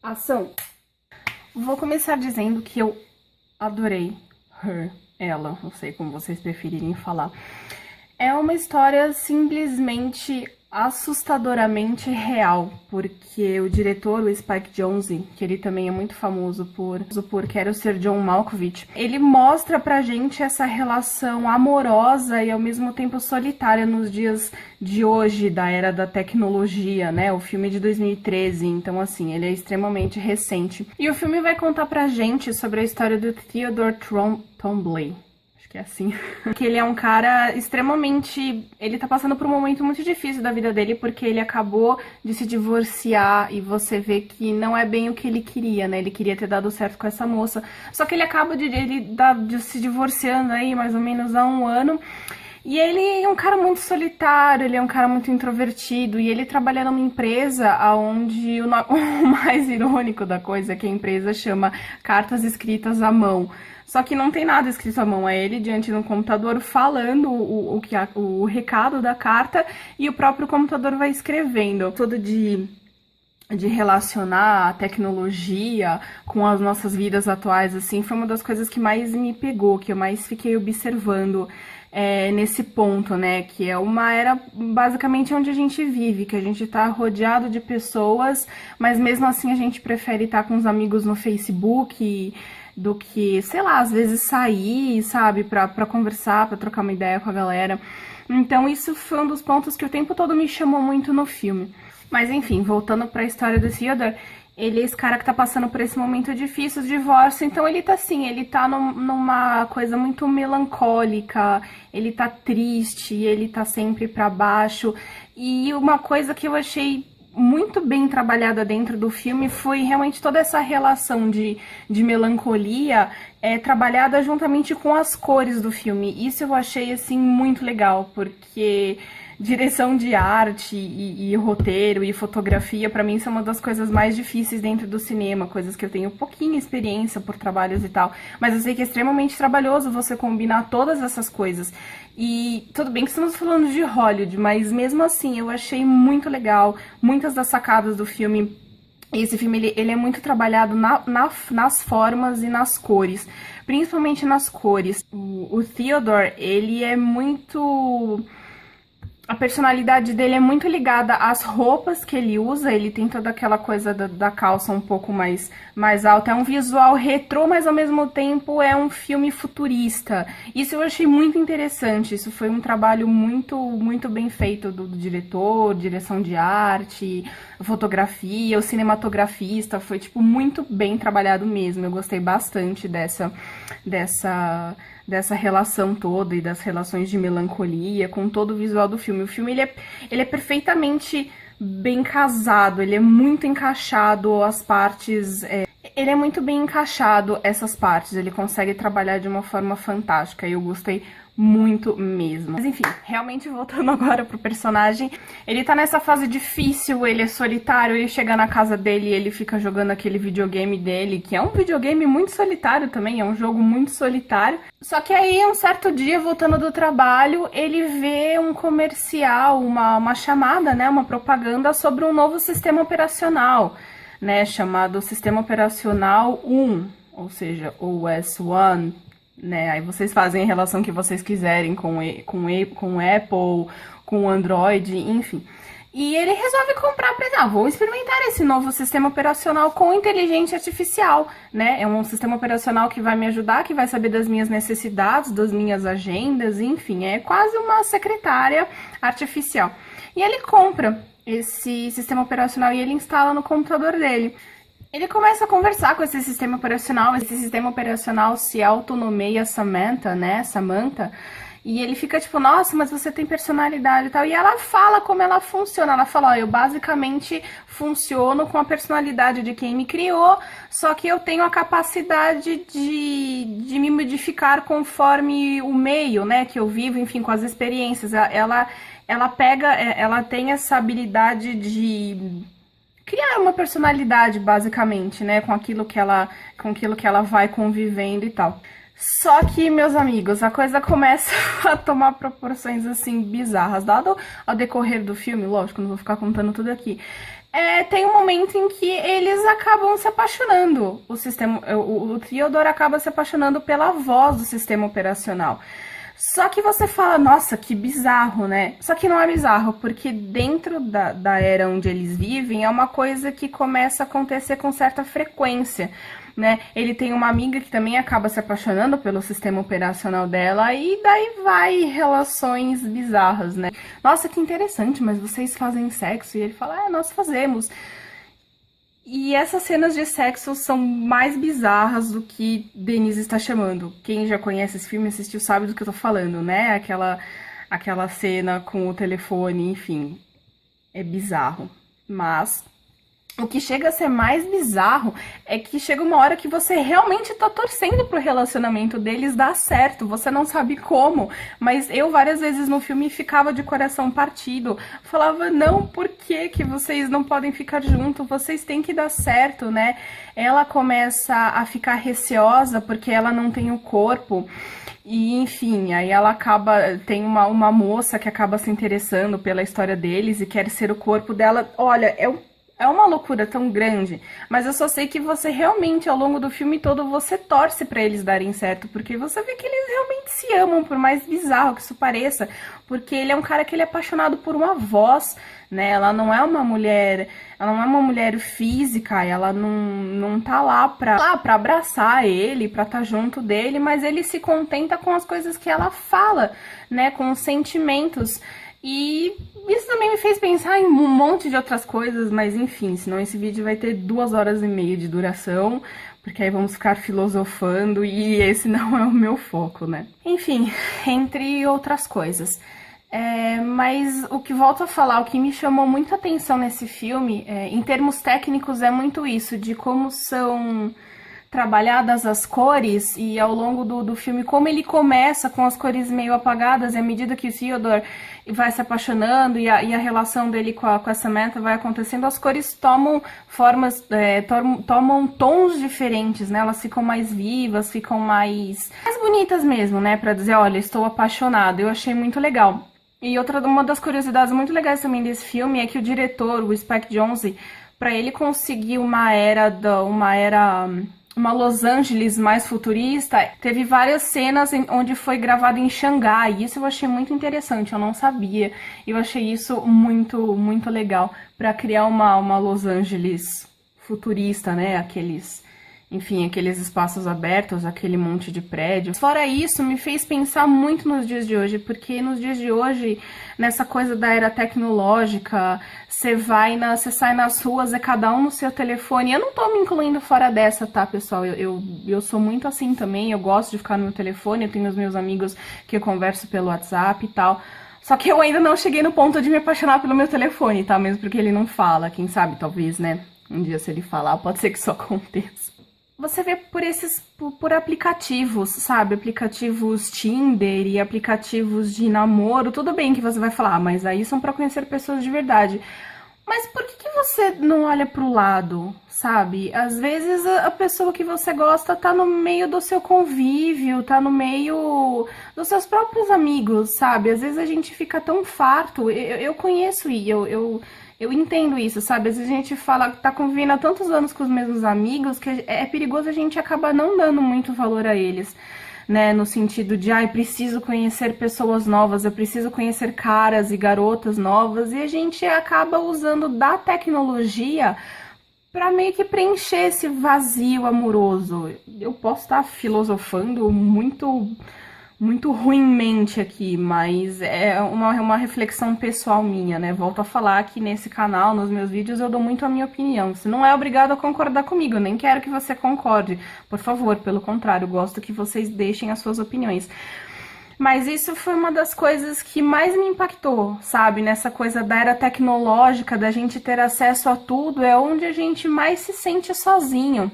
Ação! Vou começar dizendo que eu adorei ela, não sei como vocês preferirem falar. É uma história simplesmente assustadoramente real, porque o diretor, o Spike Jonze, que ele também é muito famoso por Quero Ser John Malkovich, ele mostra pra gente essa relação amorosa e ao mesmo tempo solitária nos dias de hoje, da era da tecnologia, né? O filme é de 2013, então assim, ele é extremamente recente. E o filme vai contar pra gente sobre a história do Theodore Twombly. Que é assim, que ele é um cara extremamente, ele tá passando por um momento muito difícil da vida dele, porque ele acabou de se divorciar e você vê que não é bem o que ele queria, né, ele queria ter dado certo com essa moça, só que ele acaba de se divorciando aí mais ou menos há um ano, e ele é um cara muito solitário, ele é um cara muito introvertido, e ele trabalha numa empresa onde o mais irônico da coisa é que a empresa chama Cartas Escritas à Mão. Só que não tem nada escrito à mão, é ele diante de um computador falando o recado da carta e o próprio computador vai escrevendo. Tudo de relacionar a tecnologia com as nossas vidas atuais, assim, foi uma das coisas que mais me pegou, que eu mais fiquei observando nesse ponto, né, que é uma era basicamente onde a gente vive, que a gente tá rodeado de pessoas, mas mesmo assim a gente prefere estar com os amigos no Facebook do que, sei lá, às vezes sair, sabe, pra conversar, pra trocar uma ideia com a galera. Então isso foi um dos pontos que o tempo todo me chamou muito no filme. Mas enfim, voltando pra história do Theodore, ele é esse cara que tá passando por esse momento difícil, o divórcio, então ele tá assim, ele tá numa coisa muito melancólica, ele tá triste, ele tá sempre pra baixo, e uma coisa que eu achei muito bem trabalhada dentro do filme foi realmente toda essa relação de melancolia trabalhada juntamente com as cores do filme. Isso eu achei, assim, muito legal, porque direção de arte e roteiro e fotografia, pra mim, são uma das coisas mais difíceis dentro do cinema, coisas que eu tenho pouquinha experiência por trabalhos e tal, mas eu sei que é extremamente trabalhoso você combinar todas essas coisas. E tudo bem que estamos falando de Hollywood, mas mesmo assim eu achei muito legal muitas das sacadas do filme. Esse filme ele é muito trabalhado nas formas e nas cores, principalmente nas cores. O Theodore, ele é muito... A personalidade dele é muito ligada às roupas que ele usa, ele tem toda aquela coisa da calça um pouco mais alta, é um visual retrô, mas ao mesmo tempo é um filme futurista. Isso eu achei muito interessante, isso foi um trabalho muito bem feito do diretor, direção de arte, fotografia, o cinematografista, foi tipo muito bem trabalhado mesmo, eu gostei bastante dessa relação toda e das relações de melancolia com todo o visual do filme. O filme ele é perfeitamente bem casado, ele é muito encaixado as partes... Ele é muito bem encaixado essas partes, ele consegue trabalhar de uma forma fantástica e eu gostei muito mesmo. Mas enfim, realmente voltando agora pro personagem, ele tá nessa fase difícil, ele é solitário, ele chega na casa dele e ele fica jogando aquele videogame dele, que é um videogame muito solitário também, é um jogo muito solitário. Só que aí, um certo dia, voltando do trabalho, ele vê um comercial, uma chamada, né, uma propaganda sobre um novo sistema operacional, né, chamado Sistema Operacional 1, ou seja, OS1, né, aí vocês fazem a relação que vocês quiserem com Apple, com Android, enfim. E ele resolve comprar para vou experimentar esse novo sistema operacional com inteligência artificial, né? É um sistema operacional que vai me ajudar, que vai saber das minhas necessidades, das minhas agendas, enfim, é quase uma secretária artificial. E ele compra esse sistema operacional e ele instala no computador dele. Ele começa a conversar com esse sistema operacional se autonomeia Samantha, né, Samantha, e ele fica tipo, nossa, mas você tem personalidade e tal, e ela fala como ela funciona, ela fala, ó, eu basicamente funciono com a personalidade de quem me criou, só que eu tenho a capacidade de me modificar conforme o meio, né, que eu vivo, enfim, com as experiências, ela tem essa habilidade de criar uma personalidade, basicamente, né, com aquilo que ela vai convivendo e tal. Só que, meus amigos, a coisa começa a tomar proporções, assim, bizarras. Dado ao decorrer do filme, lógico, não vou ficar contando tudo aqui. tem um momento em que eles acabam se apaixonando. O Theodore acaba se apaixonando pela voz do sistema operacional. Só que você fala, nossa, que bizarro, né? Só que não é bizarro, porque dentro da era onde eles vivem é uma coisa que começa a acontecer com certa frequência, né? Ele tem uma amiga que também acaba se apaixonando pelo sistema operacional dela e daí vai relações bizarras, né? Nossa, que interessante, mas vocês fazem sexo? E ele fala, nós fazemos. E essas cenas de sexo são mais bizarras do que Denise está chamando. Quem já conhece esse filme, assistiu, sabe do que eu tô falando, né? Aquela cena com o telefone, enfim. É bizarro. Mas o que chega a ser mais bizarro é que chega uma hora que você realmente tá torcendo pro relacionamento deles dar certo. Você não sabe como, mas eu várias vezes no filme ficava de coração partido. Falava, não, por que vocês não podem ficar juntos? Vocês têm que dar certo, né? Ela começa a ficar receosa porque ela não tem o corpo. E, enfim, aí ela tem uma moça que acaba se interessando pela história deles e quer ser o corpo dela. Olha, é uma loucura tão grande, mas eu só sei que você realmente, ao longo do filme todo, você torce pra eles darem certo, porque você vê que eles realmente se amam, por mais bizarro que isso pareça, porque ele é um cara que ele é apaixonado por uma voz, né? Ela não é uma mulher física, ela não tá lá pra abraçar ele, pra estar junto dele, mas ele se contenta com as coisas que ela fala, né? Com os sentimentos. E isso também me fez pensar em um monte de outras coisas, mas enfim, senão esse vídeo vai ter 2 horas e meia de duração, porque aí vamos ficar filosofando e esse não é o meu foco, né? Enfim, entre outras coisas. Mas o que volto a falar, o que me chamou muita atenção nesse filme, em termos técnicos, é muito isso, de como são trabalhadas as cores e ao longo do filme, como ele começa com as cores meio apagadas e à medida que o Theodore vai se apaixonando e a relação dele com a Samantha vai acontecendo, as cores tomam formas, tomam tons diferentes, né? Elas ficam mais vivas, ficam mais bonitas mesmo, né? Pra dizer, olha, estou apaixonada. Eu achei muito legal. E uma das curiosidades muito legais também desse filme é que o diretor, o Spike Jonze, para ele conseguir uma Los Angeles mais futurista, teve várias cenas onde foi gravado em Xangai. Isso eu achei muito interessante, eu não sabia. Eu achei isso muito, muito legal para criar uma Los Angeles futurista, né? Aqueles espaços abertos, aquele monte de prédios. Fora isso, me fez pensar muito nos dias de hoje, porque nos dias de hoje, nessa coisa da era tecnológica, você sai nas ruas, é cada um no seu telefone. Eu não tô me incluindo fora dessa, tá, pessoal? Eu sou muito assim também, eu gosto de ficar no meu telefone, eu tenho os meus amigos que eu converso pelo WhatsApp e tal. Só que eu ainda não cheguei no ponto de me apaixonar pelo meu telefone, tá? Mesmo porque ele não fala, quem sabe, talvez, né? Um dia se ele falar, pode ser que isso aconteça. Você vê por aplicativos, sabe? Aplicativos Tinder e aplicativos de namoro. Tudo bem que você vai falar, mas aí são pra conhecer pessoas de verdade. Mas por que você não olha pro lado, sabe? Às vezes a pessoa que você gosta tá no meio do seu convívio, tá no meio dos seus próprios amigos, sabe? Às vezes a gente fica tão farto. Eu conheço e eu entendo isso, sabe? Às vezes a gente fala que tá convivendo há tantos anos com os mesmos amigos que é perigoso a gente acabar não dando muito valor a eles, né? No sentido de, preciso conhecer pessoas novas, eu preciso conhecer caras e garotas novas, e a gente acaba usando da tecnologia pra meio que preencher esse vazio amoroso. Eu posso estar filosofando muito ruimmente aqui, mas é uma reflexão pessoal minha, né? Volto a falar que nesse canal, nos meus vídeos, eu dou muito a minha opinião. Você não é obrigado a concordar comigo, eu nem quero que você concorde. Por favor, pelo contrário, eu gosto que vocês deixem as suas opiniões. Mas isso foi uma das coisas que mais me impactou, sabe? Nessa coisa da era tecnológica, da gente ter acesso a tudo, é onde a gente mais se sente sozinho.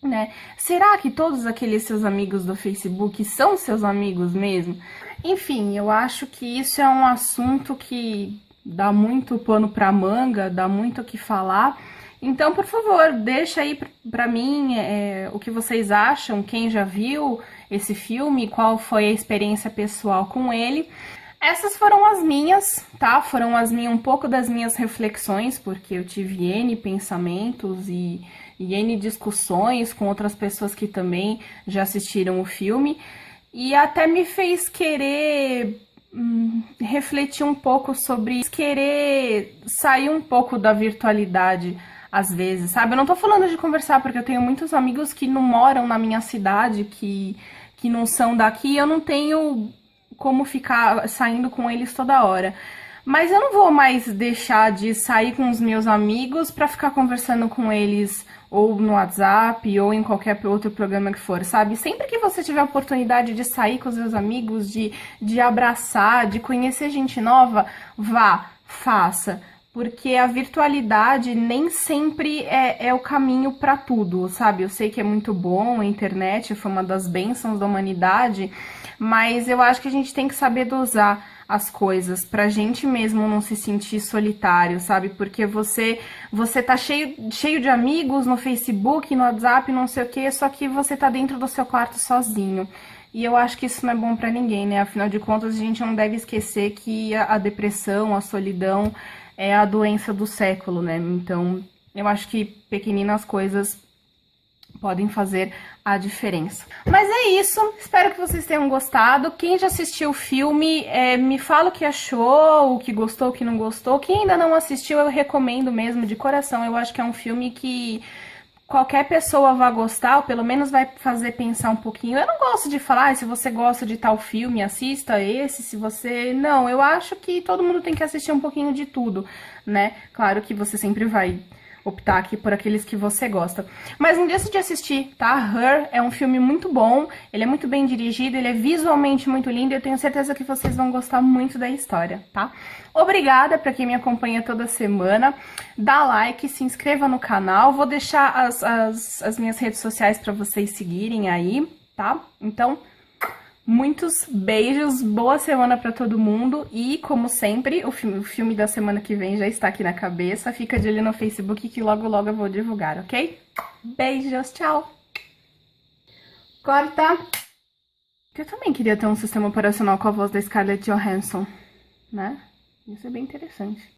Né? Será que todos aqueles seus amigos do Facebook são seus amigos mesmo? Enfim, eu acho que isso é um assunto que dá muito pano pra manga, dá muito o que falar. Então, por favor, deixa aí pra mim o que vocês acham, quem já viu esse filme, qual foi a experiência pessoal com ele. Essas foram as minhas, tá? Foram um pouco das minhas reflexões, porque eu tive N pensamentos e N discussões com outras pessoas que também já assistiram o filme. E até me fez querer refletir um pouco sobre querer sair um pouco da virtualidade às vezes, sabe? Eu não tô falando de conversar, porque eu tenho muitos amigos que não moram na minha cidade, que não são daqui, eu não tenho como ficar saindo com eles toda hora. Mas eu não vou mais deixar de sair com os meus amigos pra ficar conversando com eles ou no WhatsApp ou em qualquer outro programa que for, sabe? Sempre que você tiver a oportunidade de sair com os seus amigos, de abraçar, de conhecer gente nova, vá, faça. Porque a virtualidade nem sempre é o caminho para tudo, sabe? Eu sei que é muito bom, a internet foi uma das bênçãos da humanidade, mas eu acho que a gente tem que saber dosar as coisas pra gente mesmo não se sentir solitário, sabe? Porque você tá cheio de amigos no Facebook, no WhatsApp, não sei o quê, só que você tá dentro do seu quarto sozinho. E eu acho que isso não é bom pra ninguém, né? Afinal de contas, a gente não deve esquecer que a depressão, a solidão é a doença do século, né? Então, eu acho que pequeninas coisas podem fazer a diferença. Mas é isso, espero que vocês tenham gostado. Quem já assistiu o filme, me fala o que achou, o que gostou, o que não gostou. Quem ainda não assistiu, eu recomendo mesmo, de coração. Eu acho que é um filme que qualquer pessoa vai gostar, ou pelo menos vai fazer pensar um pouquinho. Eu não gosto de falar, se você gosta de tal filme, assista esse, se você... Não, eu acho que todo mundo tem que assistir um pouquinho de tudo, né? Claro que você sempre vai optar aqui por aqueles que você gosta. Mas não deixe de assistir, tá? Her é um filme muito bom, ele é muito bem dirigido, ele é visualmente muito lindo e eu tenho certeza que vocês vão gostar muito da história, tá? Obrigada pra quem me acompanha toda semana. Dá like, se inscreva no canal. Vou deixar as minhas redes sociais pra vocês seguirem aí, tá? Então, muitos beijos, boa semana pra todo mundo e, como sempre, o filme da semana que vem já está aqui na cabeça. Fica de olho no Facebook que logo logo eu vou divulgar, ok? Beijos, tchau! Corta! Eu também queria ter um sistema operacional com a voz da Scarlett Johansson, né? Isso é bem interessante.